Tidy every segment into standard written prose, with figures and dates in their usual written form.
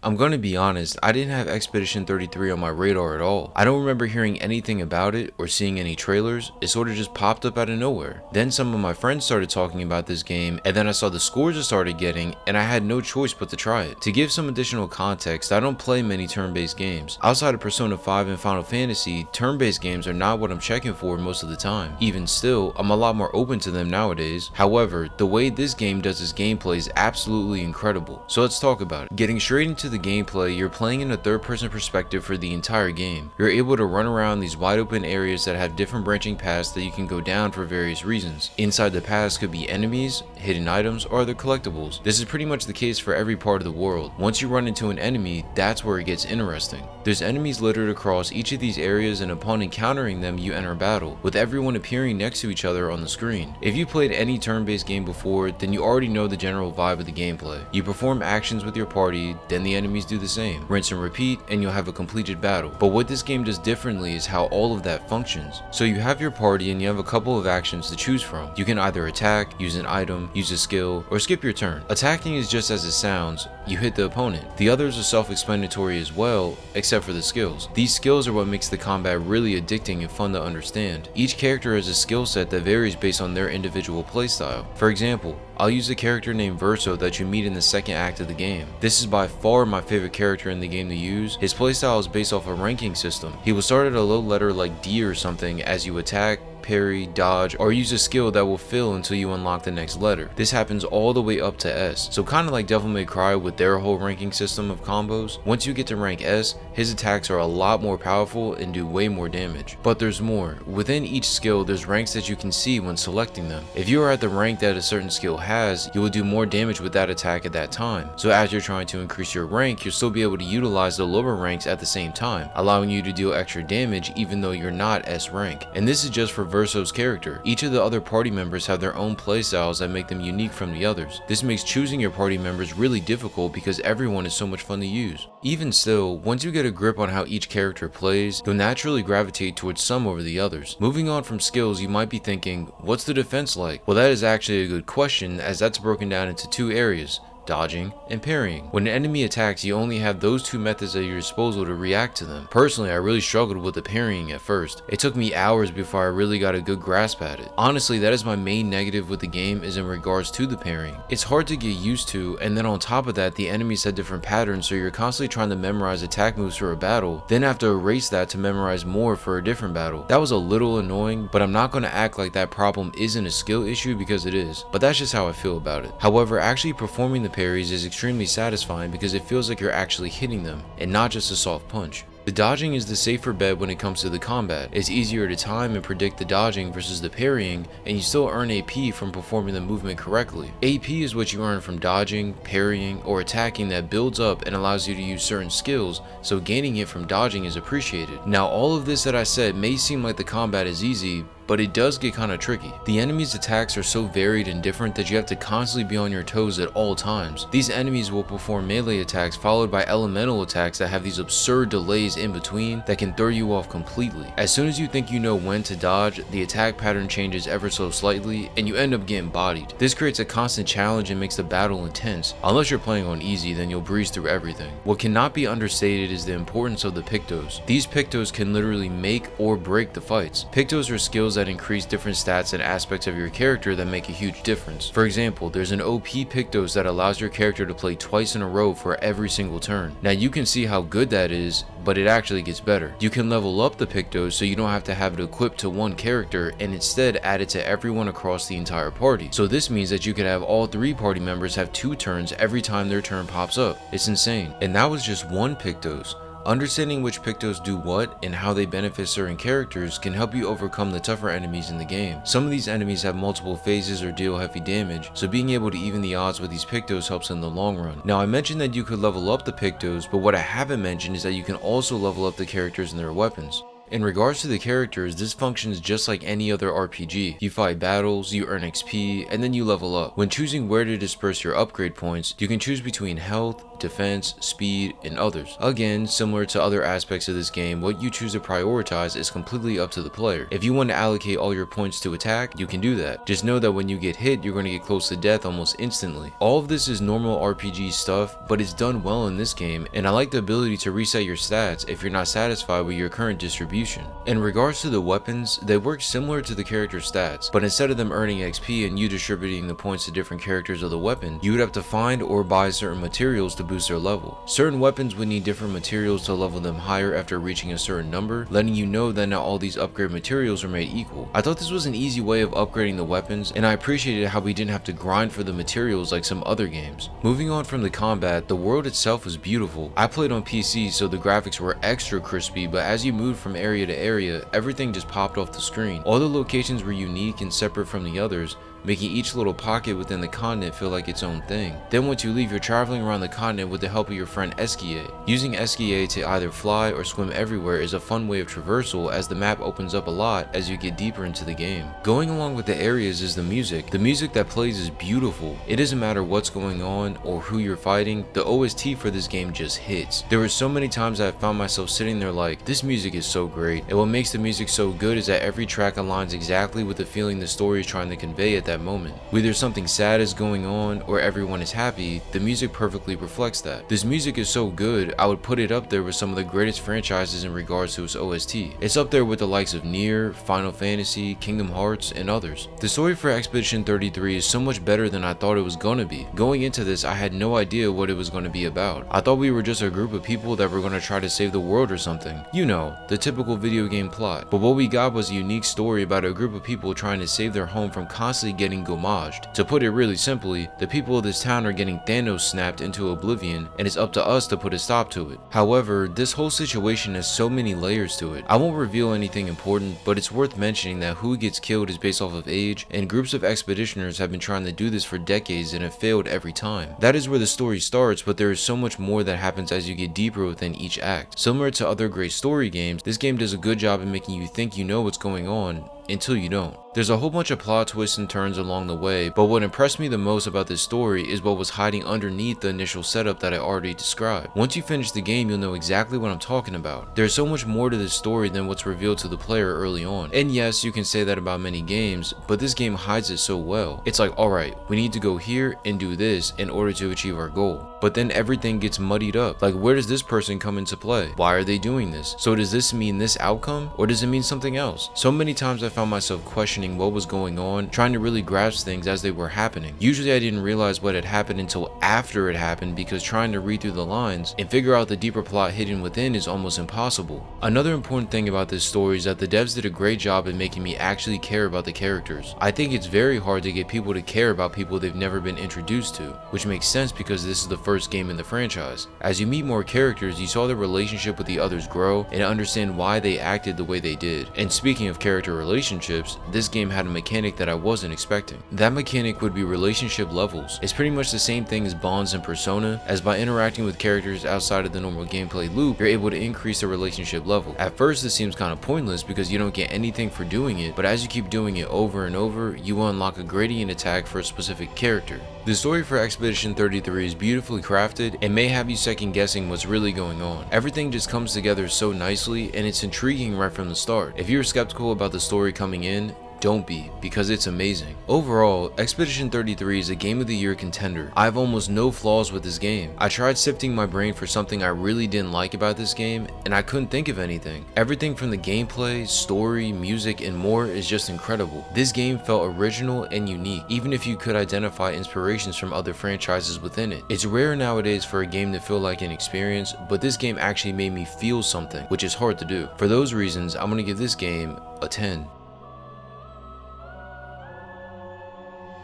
I'm gonna be honest, I didn't have Expedition 33 on my radar at all. I don't remember hearing anything about it or seeing any trailers. It sort of just popped up out of nowhere. Then some of my friends started talking about this game, and then I saw the scores I started getting, and I had no choice but to try it. To give some additional context, I don't play many turn-based games. Outside of Persona 5 and Final Fantasy, turn-based games are not what I'm checking for most of the time. Even still, I'm a lot more open to them nowadays. However, the way this game does its gameplay is absolutely incredible. So let's talk about it. Getting straight into the gameplay, you're playing in a third-person perspective for the entire game. You're able to run around these wide open areas that have different branching paths that you can go down for various reasons. Inside the paths could be enemies, hidden items, or other collectibles. This is pretty much the case for every part of the world. Once you run into an enemy, that's where it gets interesting. There's enemies littered across each of these areas, and upon encountering them, you enter battle, with everyone appearing next to each other on the screen. If you played any turn-based game before, then you already know the general vibe of the gameplay. You perform actions with your party, then the enemies do the same. Rinse and repeat, and you'll have a completed battle. But what this game does differently is how all of that functions. So you have your party and you have a couple of actions to choose from. You can either attack, use an item, use a skill, or skip your turn. Attacking is just as it sounds, you hit the opponent. The others are self-explanatory as well, except for the skills. These skills are what makes the combat really addicting and fun to understand. Each character has a skill set that varies based on their individual playstyle. For example, I'll use a character named Verso that you meet in the second act of the game. This is by far my favorite character in the game to use. His playstyle is based off a ranking system. He will start at a low letter like D or something as you attack, parry, dodge, or use a skill that will fill until you unlock the next letter. This happens all the way up to S, so kind of like Devil May Cry with their whole ranking system of combos. Once you get to rank S, his attacks are a lot more powerful and do way more damage. But there's more. Within each skill, there's ranks that you can see when selecting them. If you are at the rank that a certain skill has, you will do more damage with that attack at that time. So as you're trying to increase your rank, you'll still be able to utilize the lower ranks at the same time, allowing you to deal extra damage even though you're not S rank. And this is just for Verso's character. Each of the other party members have their own playstyles that make them unique from the others. This makes choosing your party members really difficult because everyone is so much fun to use. Even still, once you get a grip on how each character plays, you'll naturally gravitate towards some over the others. Moving on from skills, you might be thinking, what's the defense like? Well, that is actually a good question, as that's broken down into two areas: dodging and parrying. When an enemy attacks, you only have those two methods at your disposal to react to them. Personally, I really struggled with the parrying at first. It took me hours before I really got a good grasp at it. Honestly, that is my main negative with the game, is in regards to the parrying. It's hard to get used to, and then on top of that, the enemies have different patterns, so you're constantly trying to memorize attack moves for a battle, then have to erase that to memorize more for a different battle. That was a little annoying, but I'm not going to act like that problem isn't a skill issue, because it is. But that's just how I feel about it. However, actually performing the parries is extremely satisfying because it feels like you're actually hitting them and not just a soft punch. The dodging is the safer bet when it comes to the combat. It's easier to time and predict the dodging versus the parrying, and you still earn AP from performing the movement correctly. AP is what you earn from dodging, parrying, or attacking that builds up and allows you to use certain skills, so gaining it from dodging is appreciated. Now, all of this that I said may seem like the combat is easy, but it does get kinda tricky. The enemies' attacks are so varied and different that you have to constantly be on your toes at all times. These enemies will perform melee attacks followed by elemental attacks that have these absurd delays in between that can throw you off completely. As soon as you think you know when to dodge, the attack pattern changes ever so slightly and you end up getting bodied. This creates a constant challenge and makes the battle intense. Unless you're playing on easy, then you'll breeze through everything. What cannot be understated is the importance of the pictos. These pictos can literally make or break the fights. Pictos are skills that increase different stats and aspects of your character that make a huge difference. For example, there's an OP Pictos that allows your character to play twice in a row for every single turn. Now you can see how good that is, but it actually gets better. You can level up the Pictos so you don't have to have it equipped to one character and instead add it to everyone across the entire party. So this means that you could have all three party members have 2 turns every time their turn pops up. It's insane. And that was just one Pictos. Understanding which Pictos do what and how they benefit certain characters can help you overcome the tougher enemies in the game. Some of these enemies have multiple phases or deal heavy damage, so being able to even the odds with these Pictos helps in the long run. Now, I mentioned that you could level up the Pictos, but what I haven't mentioned is that you can also level up the characters and their weapons. In regards to the characters, this functions just like any other RPG. You fight battles, you earn XP, and then you level up. When choosing where to disperse your upgrade points, you can choose between health, defense, speed, and others. Again, similar to other aspects of this game, what you choose to prioritize is completely up to the player. If you want to allocate all your points to attack, you can do that. Just know that when you get hit, you're going to get close to death almost instantly. All of this is normal RPG stuff, but it's done well in this game, and I like the ability to reset your stats if you're not satisfied with your current distribution. In regards to the weapons, they work similar to the character stats, but instead of them earning XP and you distributing the points to different characters of the weapon, you would have to find or buy certain materials to boost their level. Certain weapons would need different materials to level them higher after reaching a certain number, letting you know that not all these upgrade materials are made equal. I thought this was an easy way of upgrading the weapons, and I appreciated how we didn't have to grind for the materials like some other games. Moving on from the combat, the world itself was beautiful. I played on PC, so the graphics were extra crispy, but as you moved from area to area, everything just popped off the screen. All the locations were unique and separate from the others, making each little pocket within the continent feel like its own thing. Then once you leave, you're traveling around the continent with the help of your friend Eskia. Using Eskia to either fly or swim everywhere is a fun way of traversal, as the map opens up a lot as you get deeper into the game. Going along with the areas is the music. The music that plays is beautiful. It doesn't matter what's going on or who you're fighting, the OST for this game just hits. There were so many times I found myself sitting there like, this music is so great, and what makes the music so good is that every track aligns exactly with the feeling the story is trying to convey at that moment. Whether something sad is going on or everyone is happy, the music perfectly reflects that. This music is so good, I would put it up there with some of the greatest franchises in regards to its OST. It's up there with the likes of Nier, Final Fantasy, Kingdom Hearts, and others. The story for Expedition 33 is so much better than I thought it was gonna be. Going into this, I had no idea what it was gonna be about. I thought we were just a group of people that were gonna try to save the world or something. You know, the typical video game plot. But what we got was a unique story about a group of people trying to save their home from constantly getting gomaged. To put it really simply, the people of this town are getting Thanos snapped into oblivion, and it's up to us to put a stop to it. However, this whole situation has so many layers to it. I won't reveal anything important, but it's worth mentioning that who gets killed is based off of age, and groups of expeditioners have been trying to do this for decades and have failed every time. That is where the story starts, but there is so much more that happens as you get deeper within each act. Similar to other great story games, this game does a good job in making you think you know what's going on until you don't. There's a whole bunch of plot twists and turns along the way, but what impressed me the most about this story is what was hiding underneath the initial setup that I already described. Once you finish the game, you'll know exactly what I'm talking about. There's so much more to this story than what's revealed to the player early on. And yes, you can say that about many games, but this game hides it so well. It's like, alright, we need to go here and do this in order to achieve our goal. But then everything gets muddied up. Like, where does this person come into play? Why are they doing this? So does this mean this outcome, or does it mean something else? So many times I found myself questioning what was going on, trying to really grasp things as they were happening. Usually I didn't realize what had happened until after it happened, because trying to read through the lines and figure out the deeper plot hidden within is almost impossible. Another important thing about this story is that the devs did a great job in making me actually care about the characters. I think it's very hard to get people to care about people they've never been introduced to, which makes sense because this is the first game in the franchise. As you meet more characters, you saw their relationship with the others grow and understand why they acted the way they did. And speaking of character relationships, this game had a mechanic that I wasn't expecting. That mechanic would be relationship levels. It's pretty much the same thing as bonds in Persona, as by interacting with characters outside of the normal gameplay loop, you're able to increase the relationship level. At first this seems kind of pointless because you don't get anything for doing it, but as you keep doing it over and over, you will unlock a gradient attack for a specific character. The story for Expedition 33 is beautifully crafted and may have you second guessing what's really going on. Everything just comes together so nicely, and it's intriguing right from the start. If you're skeptical about the story coming in, don't be, because it's amazing. Overall, Expedition 33 is a Game of the Year contender. I have almost no flaws with this game. I tried sifting my brain for something I really didn't like about this game, and I couldn't think of anything. Everything from the gameplay, story, music, and more is just incredible. This game felt original and unique, even if you could identify inspirations from other franchises within it. It's rare nowadays for a game to feel like an experience, but this game actually made me feel something, which is hard to do. For those reasons, I'm gonna give this game a 10.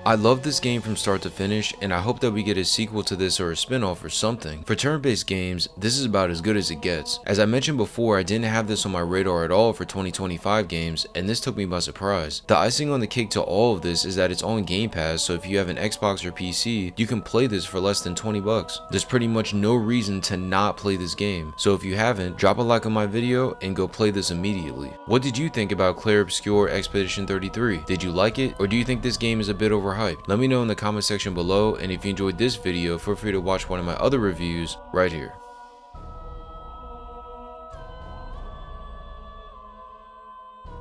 I love this game from start to finish, and I hope that we get a sequel to this or a spin-off or something. For turn-based games, this is about as good as it gets. As I mentioned before, I didn't have this on my radar at all for 2025 games, and this took me by surprise. The icing on the cake to all of this is that it's on Game Pass, so if you have an Xbox or PC, you can play this for less than 20 bucks. There's pretty much no reason to not play this game, so if you haven't, drop a like on my video and go play this immediately. What did you think about Clair Obscur Expedition 33? Did you like it, or do you think this game is a bit overhyped overhyped? Let me know in the comment section below, and if you enjoyed this video, feel free to watch one of my other reviews right here.